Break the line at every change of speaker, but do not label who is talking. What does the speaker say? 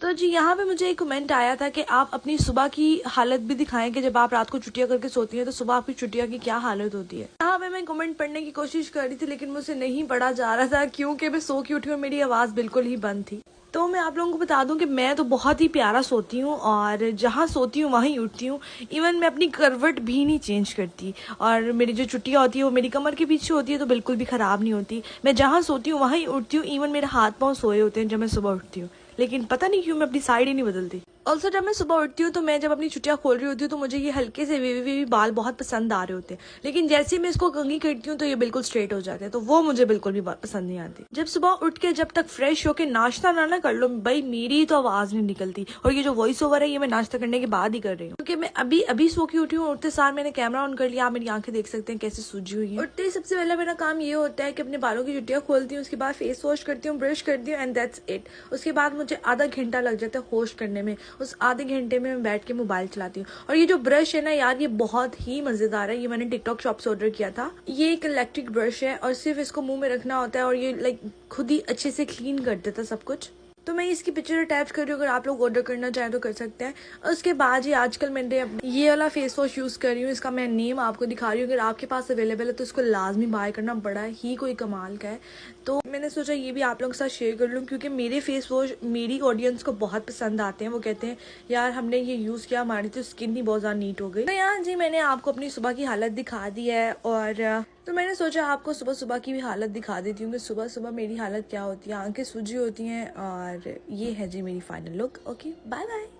तो जी यहाँ पे मुझे एक कमेंट आया था कि आप अपनी सुबह की हालत भी दिखाएं कि जब आप रात को छुट्टियां करके सोती हैं तो सुबह आपकी छुट्टियां की क्या हालत होती है। यहाँ पे मैं कमेंट पढ़ने की कोशिश कर रही थी लेकिन मुझसे नहीं पढ़ा जा रहा था क्योंकि मैं सो के उठी और मेरी आवाज़ बिल्कुल ही बंद थी। तो मैं आप लोगों को बता दूं कि मैं तो बहुत ही प्यारा सोती हूँ और जहाँ सोती हूँ वहीं उठती हूँ। इवन मैं अपनी करवट भी नहीं चेंज करती और मेरी जो छुट्टियाँ होती है वो मेरी कमर के पीछे होती है तो बिल्कुल भी ख़राब नहीं होती। मैं जहाँ सोती हूँ वहीं उठती हूँ। इवन मेरे हाथ पाँव सोए होते हैं जब मैं सुबह उठती हूँ, लेकिन पता नहीं क्यों मैं अपनी साइड ही नहीं बदलती। ऑल्सो जब मैं सुबह उठती हूँ तो मैं जब अपनी छुट्टियाँ खोल रही होती हूँ तो मुझे ये हल्के से वेवी वेवी बाल बहुत पसंद आ रहे होते हैं, लेकिन जैसे ही मैं इसको कंघी करती हूँ तो ये बिल्कुल स्ट्रेट हो जाते हैं, तो वो मुझे बिल्कुल भी पसंद नहीं आती। जब सुबह उठ के जब तक फ्रेश होके नाश्ता ना कर लो भाई मेरी तो आवाज़ नहीं निकलती। और ये जो वॉइस ओवर है ये मैं नाश्ता करने के बाद ही कर रही हूँ क्योंकि मैं अभी अभी सो के उठी हूँ। उठते सार मैंने कैमरा ऑन कर लिया, आप मेरी आंखें देख सकते हैं कैसे सूजी हुई है। उठते ही सबसे पहला मेरा काम ये होता है कि अपने बालों की छुट्टियाँ खोलती हूँ, उसके बाद फेस वॉश करती हूँ, ब्रश करती हूँ एंड दैट्स इट। उसके बाद मुझे आधा घंटा लग जाता है होश करने में। उस आधे घंटे में मैं बैठ के मोबाइल चलाती हूँ। और ये जो ब्रश है ना यार ये बहुत ही मजेदार है, ये मैंने टिकटॉक शॉप से ऑर्डर किया था। ये एक इलेक्ट्रिक ब्रश है और सिर्फ इसको मुंह में रखना होता है और ये लाइक खुद ही अच्छे से क्लीन कर देता सब कुछ। तो मैं इसकी पिक्चर अटैच कर रही हूँ, अगर आप लोग ऑर्डर करना चाहें तो कर सकते हैं। और उसके बाद ही आजकल मैंने ये वाला फेस वॉश यूज़ कर रही हूँ, इसका मैं नेम आपको दिखा रही हूँ। अगर आपके पास अवेलेबल है तो इसको लाजमी बाय करना, बड़ा ही कोई कमाल का है। तो मैंने सोचा ये भी आप लोगों के साथ शेयर कर लूँ क्योंकि मेरे फेस वॉश मेरी ऑडियंस को बहुत पसंद आते हैं। वो कहते हैं यार हमने ये यूज़ किया, हमारी तो स्किन ही बहुत ज़्यादा नीट हो गई। तो यार जी मैंने आपको अपनी सुबह की हालत दिखा दी है और तो मैंने सोचा आपको सुबह सुबह की भी हालत दिखा देती हूँ कि सुबह सुबह मेरी हालत क्या होती है। आंखें सूजी होती हैं और ये है जी मेरी final look. Okay bye bye.